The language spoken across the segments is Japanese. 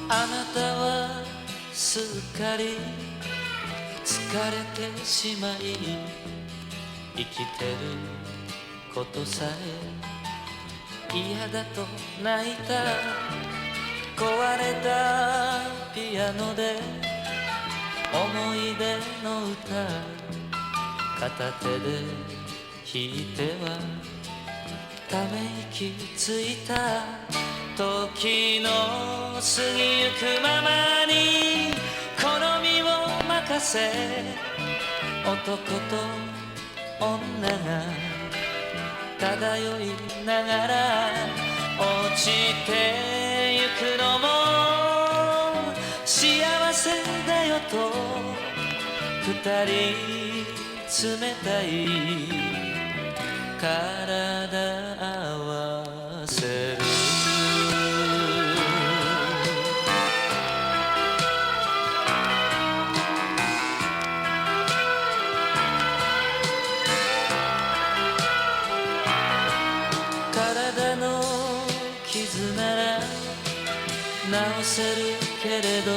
あなたはすっかり疲れてしまい、生きてることさえ嫌だと泣いた。壊れたピアノで思い出の歌片手で弾いてはため息ついた。時の過ぎゆくままに好みを任せ、男と女が漂いながら落ちてゆくのも幸せだよと二人冷たい体合わせる。体の傷なら治せるけれど、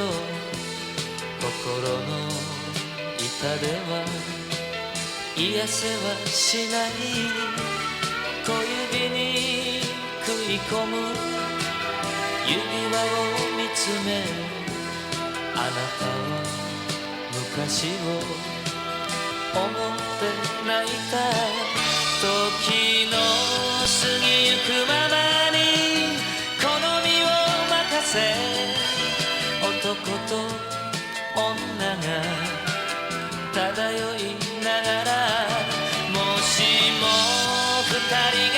心の痛では癒せはしない。小指に食い込む指輪を見つめ、あなたは昔を思って泣いた。時の過ぎゆくままに好みを任せ、男と女が漂いながら、もしも二人が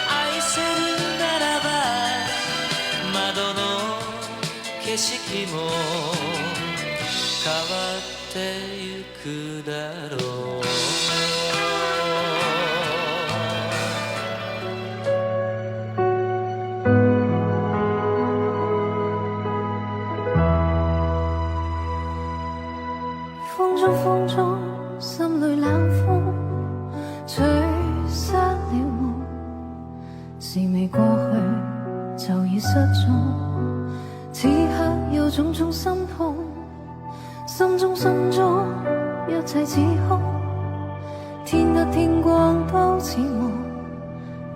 愛せるならば、窓の景色も変わってゆくだろう。風中，心裏冷風吹失了夢，是未過去就已失蹤。此刻有種種心痛，心中一切似空，天黑天光都似夢，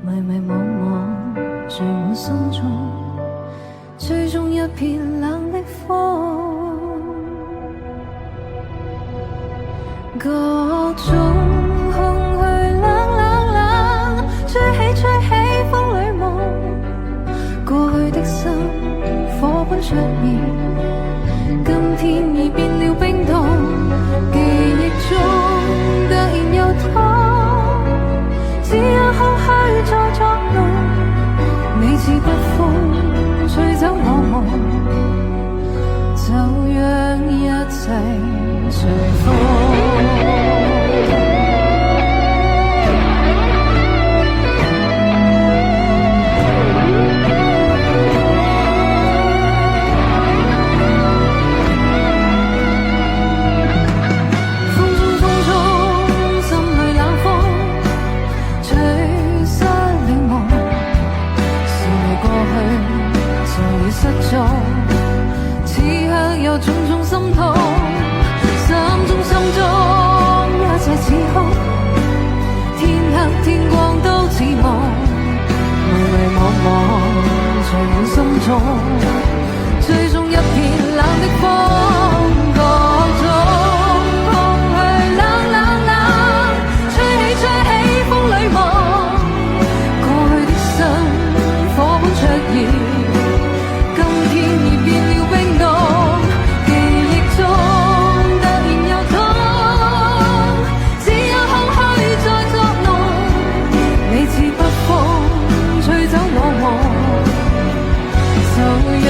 迷迷惘惘聚滿心中，最終一片冷的風。各種空虛冷，吹起風裏夢，過去的心火般灼熱，今天已變了冰凍，記憶中突然又痛，只有空虛在作弄，你似北風吹走我夢，就讓一切隨風。此刻有種種心痛，心中一切似空，天黑天光都似夢，迷迷惘惘聚滿心中，最終一片冷的風。各種空虛冷，吹起風裏夢，過去的心火般灼熱，吹走我夢，就讓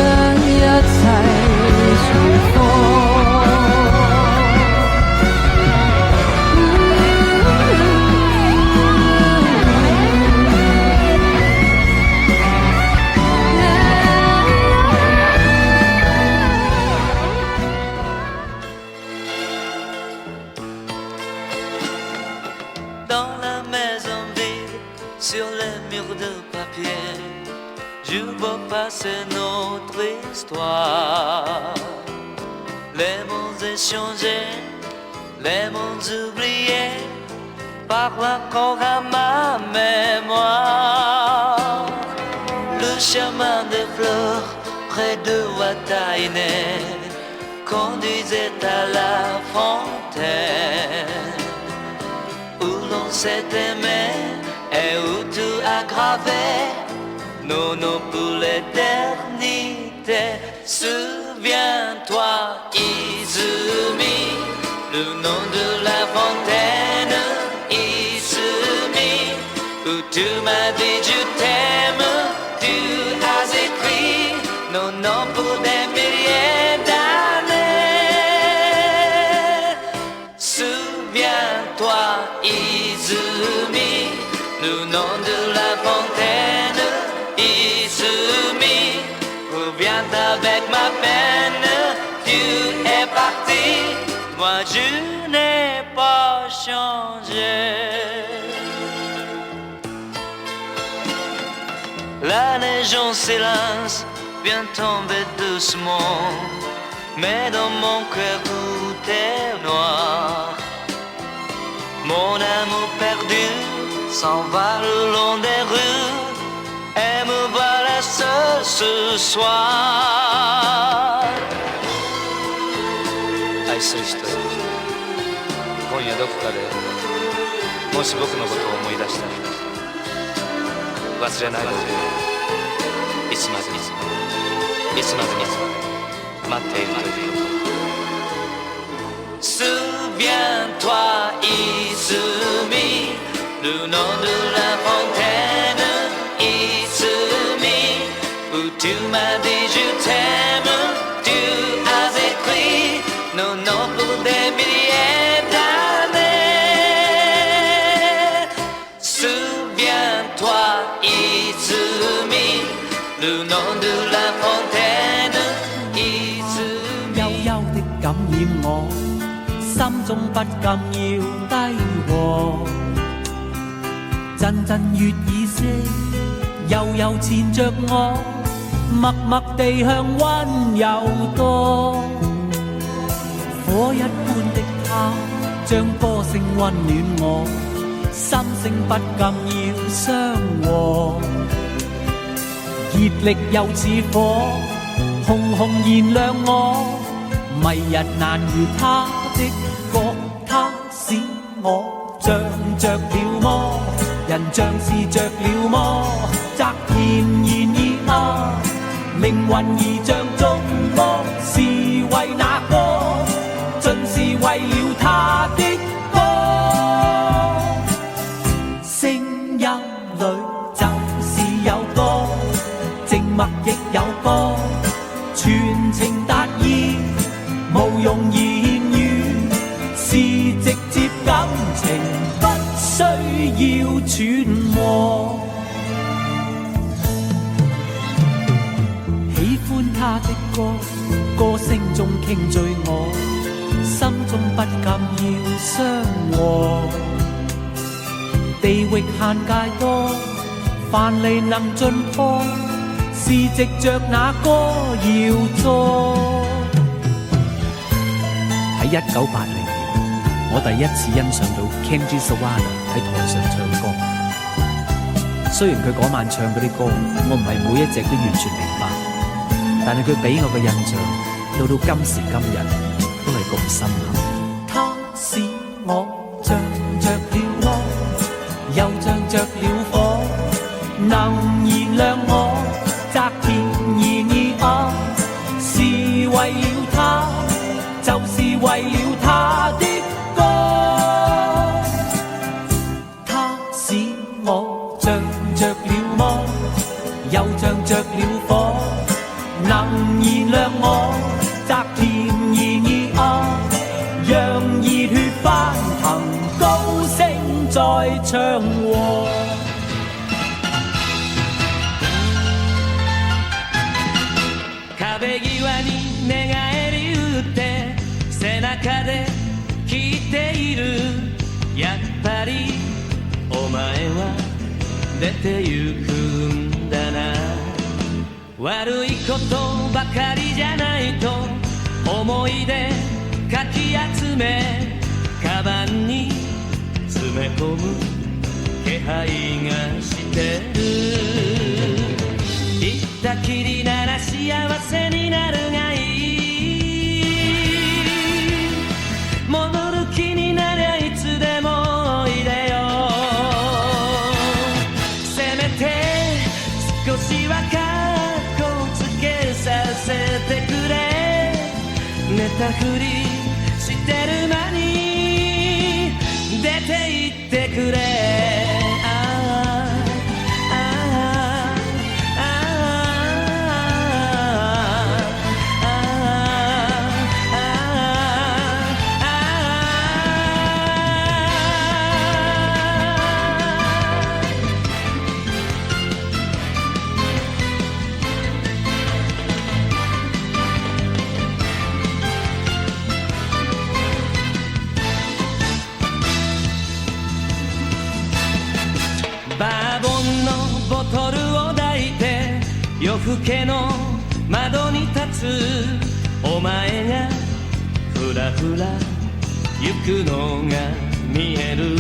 l'histoire. Les mondes échangés, les mondes oubliés, parlent encore à ma mémoire. Le chemin des fleurs près de Wataine conduisait à la fontaine où l'on s'est aimé et où tout a gravé nos noms pour l'éternité. Souviens-toi, Izumi, le nom de la fontaine, Izumi, où tu m'as dit je t'aime, tu as écrit nos noms pour des milliers d'années. Souviens-toi, Izumi, le nom de la fontaine, Izumi, reviens avec ma peine, tu es parti, moi je n'ai pas changé. La neige en silence vient tomber doucement, mais dans mon cœur tout est noir. Mon amour perdu s'en va le long des rues et me voilà seul ce soir. 愛する人へ、今夜どこかでもし僕のことを思い出したら忘れないで、いつまでも待っているという。Souviens-toi, Izumi, le nom de la fontaine, Izumi, où tu m'as dit je t'aime, tu as écrit nos noms pour des milliers d'années. Souviens-toi, Izumi, le nom de la fontaine, Izumi. 幽幽的感染我，心中不禁要低和。陣陣月意識，悠悠纏着我，默默地向溫柔多。火一般的他，將歌聲溫暖我，心聲不禁要相和。熱力又似火，熊熊燃亮我，迷日難如他的覺，他使我像着了魔，人像是着了魔，則然然而啊，命運而像中魔，是為那個，盡是為了他的歌。聲音裏就是有歌，靜默亦有歌，全情達意，無用言語，是直接感情，不需要揣摩。喜歡他的歌，歌聲中傾醉我，心中不禁要相和。地域限界多，凡離能盡破，是藉着那歌要做。喺1980年，我第一次欣賞到 Kenji Sawada 喺台上唱歌。雖然佢嗰晚唱嗰啲歌，我唔係每一隻都完全明白，但係佢俾我嘅印象，到今時今日都係咁深刻。他使我像着了魔，又像着了火，能燃亮我，則然然而啊，是為了他，就是為了他的歌。他使我像着了魔，又像着了火，能燃亮我，則然然而啊，讓熱血翻騰，高聲再唱和。壁際に寝返り打って背中で聞いている、やっぱりお前は出てゆくんだな。悪いことばかりじゃないと思い出かき集めカバンに詰め込む気配がしてる。行ったきりなら幸せになるがいい。戻る気になりゃいつでもおいでよ。せめて少しはカッコつけさせてくれ。寝たふりしてる間に出て行ってくれ。バーボンのボトルを抱いて夜更けの窓に立つお前がふらふら行くのが見える。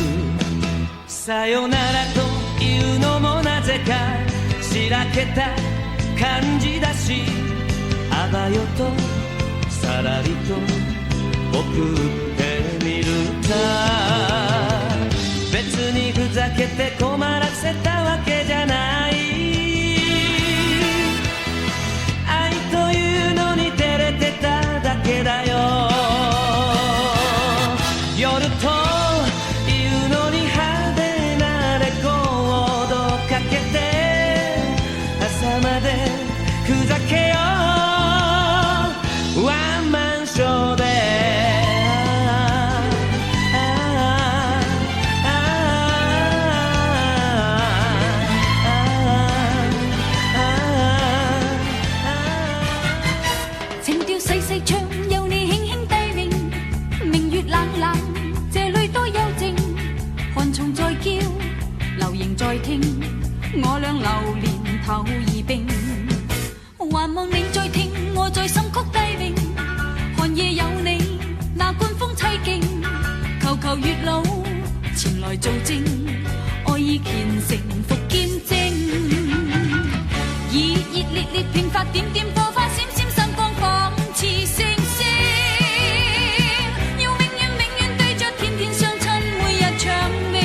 さよならというのもなぜかしらけた感じだし、あばよとさらりと送ってみるか。別にふざけて困らせたわけじゃない。愛というのに照れてただけだよ。夜というのに派手なレコードかけて朝までふざけようワンマンショーで。在聽我倆流連頭而並，還望你再聽我在心曲低詠。寒夜有你那觀風凄勁，求求月老前來做證，愛意虔誠復見證。熱熱烈烈迸發點點火花閃閃生光仿似星星，要永遠永遠對着天天相親每日長鳴。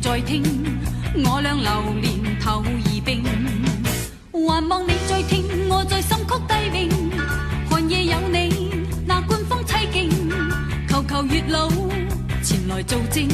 在聽我倆流連頭而並，還望你再聽我在心曲低詠。寒夜有你那觀風凄勁，求求月老前來做證。